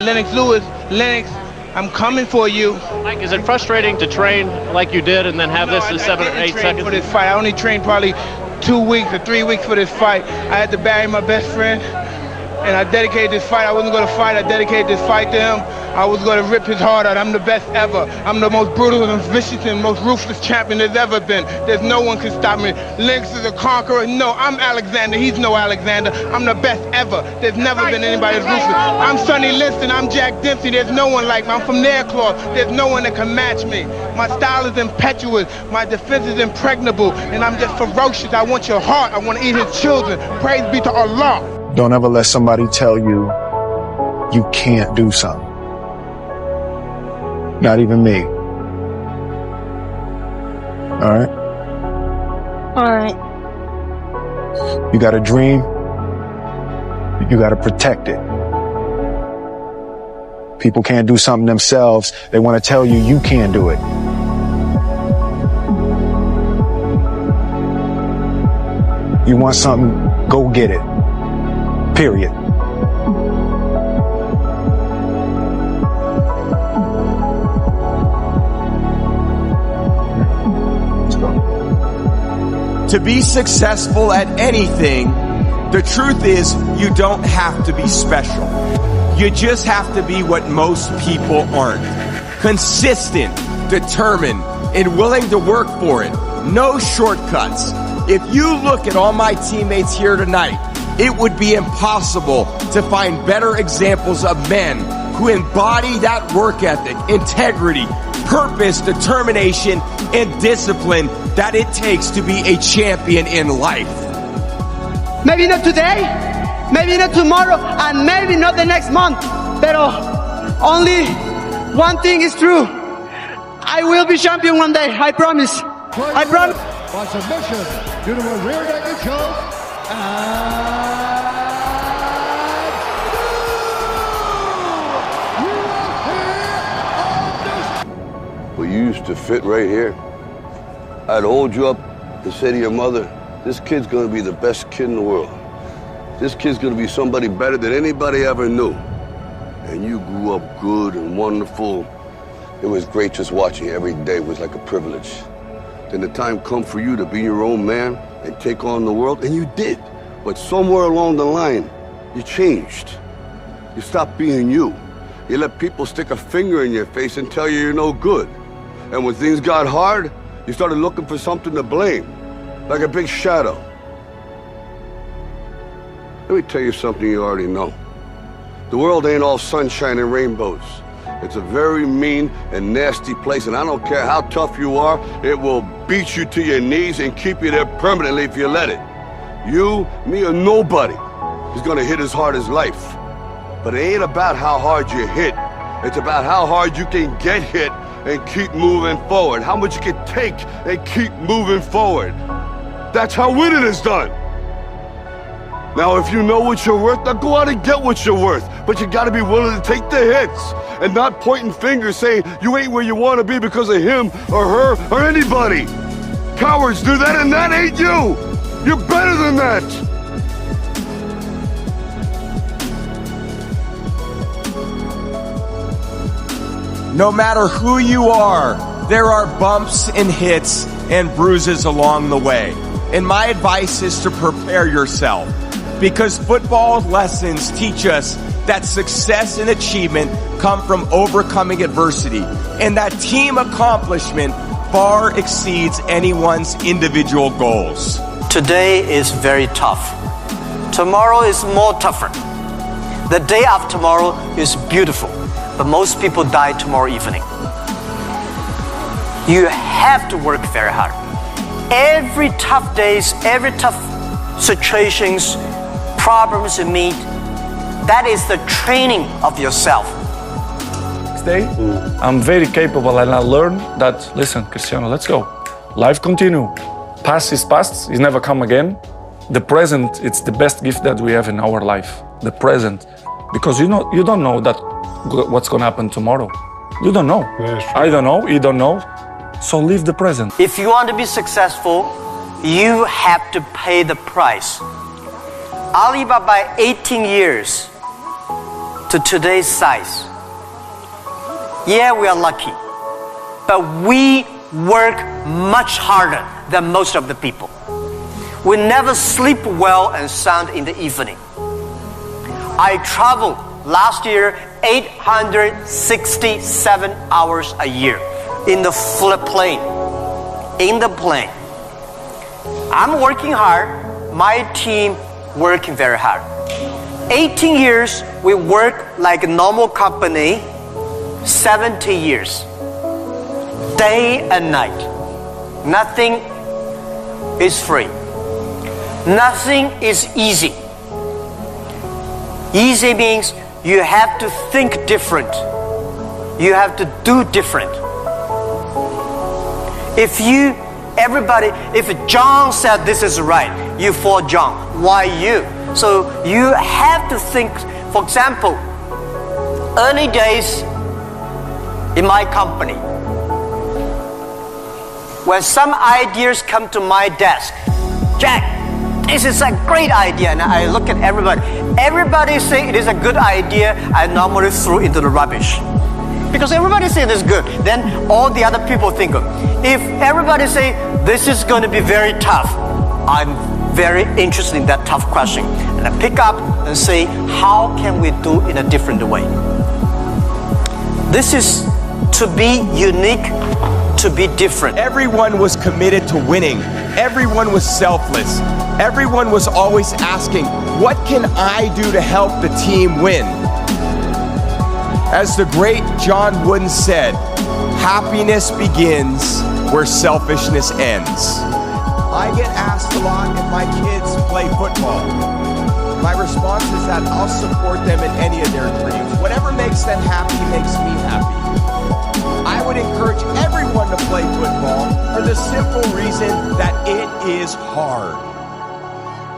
Lennox Lewis, Lennox, I'm coming for you. Mike, is it frustrating to train like you did and then have this in 7 or 8 seconds? For this fight, I only trained probably 2 weeks or 3 weeks for this fight. I had to bury my best friend, and I dedicated this fight. I wasn't going to fight. I dedicated this fight to him. I was going to rip his heart out. I'm the best ever. I'm the most brutal and vicious and most ruthless champion there's ever been. There's no one can stop me. Lennox is a conqueror. No, I'm Alexander. He's no Alexander. I'm the best ever. There's never been anybody as ruthless. I'm Sonny Liston. I'm Jack Dempsey. There's no one like me. I'm from Nairclaw. There's no one that can match me. My style is impetuous. My defense is impregnable. And I'm just ferocious. I want your heart. I want to eat his children. Praise be to Allah. Don't ever let somebody tell you you can't do something. Not even me. All right? All right. You got a dream. You got to protect it. People can't do something themselves. They want to tell you you can't do it. You want something, go get it. Period. To be successful at anything, the truth is you don't have to be special. You just have to be what most people aren't. Consistent, determined, and willing to work for it. No shortcuts. If you look at all my teammates here tonight, it would be impossible to find better examples of men who embody that work ethic, integrity, purpose, determination, and discipline that it takes to be a champion in life. Maybe not today, maybe not tomorrow, and maybe not the next month, but only one thing is true. I will be champion one day, I promise. I promise. By submission due to a rear naked choke. Well, you used to fit right here. I'd hold you up and say to your mother, this kid's gonna be the best kid in the world. This kid's gonna be somebody better than anybody ever knew. And you grew up good and wonderful. It was great just watching you every day. It was like a privilege. Then the time come for you to be your own man and take on the world, and you did. But somewhere along the line, you changed. You stopped being you. You let people stick a finger in your face and tell you you're no good. And when things got hard, you started looking for something to blame, like a big shadow. Let me tell you something you already know. The world ain't all sunshine and rainbows. It's a very mean and nasty place, and I don't care how tough you are, it will beat you to your knees and keep you there permanently if you let it. You, me, or nobody is gonna hit as hard as life. But it ain't about how hard you hit. It's about how hard you can get hit and keep moving forward. How much you can take and keep moving forward. That's how winning is done. Now, if you know what you're worth, now go out and get what you're worth. But you gotta be willing to take the hits and not pointing fingers saying you ain't where you wanna be because of him or her or anybody. Cowards do that, and that ain't you. You're better than that. No matter who you are, there are bumps and hits and bruises along the way. And my advice is to prepare yourself, because football lessons teach us that success and achievement come from overcoming adversity, and that team accomplishment far exceeds anyone's individual goals. Today is very tough. Tomorrow is more tougher. The day after tomorrow is beautiful, but most people die tomorrow evening. You have to work very hard. Every tough days, every tough situations, problems you meet, that is the training of yourself. Today, I'm very capable, and I learned that, listen, Cristiano, let's go. Life continue. Past is past, it never come again. The present, it's the best gift that we have in our life. The present. Because you don't know that what's gonna happen tomorrow. You don't know. I don't know, you don't know. So live the present. If you want to be successful, you have to pay the price. Alibaba, 18 years, to today's size. Yeah, we are lucky, but we work much harder than most of the people. We never sleep well and sound in the evening. I traveled last year 867 hours a year in the plane. In the plane. I'm working hard, my team working very hard. 18 years we work like a normal company, 70 years. Day and night. Nothing is free. Nothing is easy. Easy means you have to think different. You have to do different. If John said this is right, you follow John. Why you? So you have to think, for example, early days in my company, when some ideas come to my desk, Jack, this is a great idea, and I look at everybody. Everybody say it is a good idea, I normally throw into the rubbish. Because everybody say it is good, then all the other people think of. If everybody say this is going to be very tough, I'm very interested in that tough question. And I pick up and say, how can we do it in a different way? This is to be unique, to be different. Everyone was committed to winning. Everyone was selfless. Everyone was always asking, what can I do to help the team win? As the great John Wooden said, happiness begins where selfishness ends. I get asked a lot if my kids play football. My response is that I'll support them in any of their dreams. Whatever makes them happy makes me happy. I would encourage everyone to play football for the simple reason that it is hard.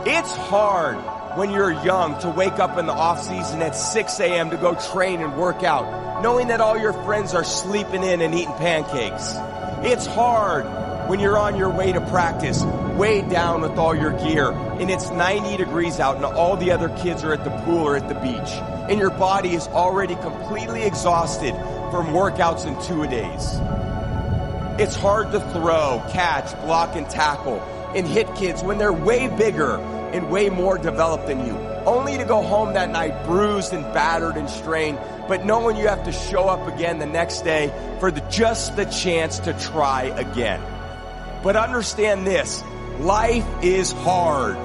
It's hard when you're young to wake up in the off season at 6 a.m. to go train and work out, knowing that all your friends are sleeping in and eating pancakes. It's hard when you're on your way to practice, weighed down with all your gear, and it's 90 degrees out and all the other kids are at the pool or at the beach, and your body is already completely exhausted from workouts in 2-a-days. It's hard to throw, catch, block, and tackle, and hit kids when they're way bigger and way more developed than you, only to go home that night bruised and battered and strained, but knowing you have to show up again the next day for just the chance to try again. But understand this, life is hard.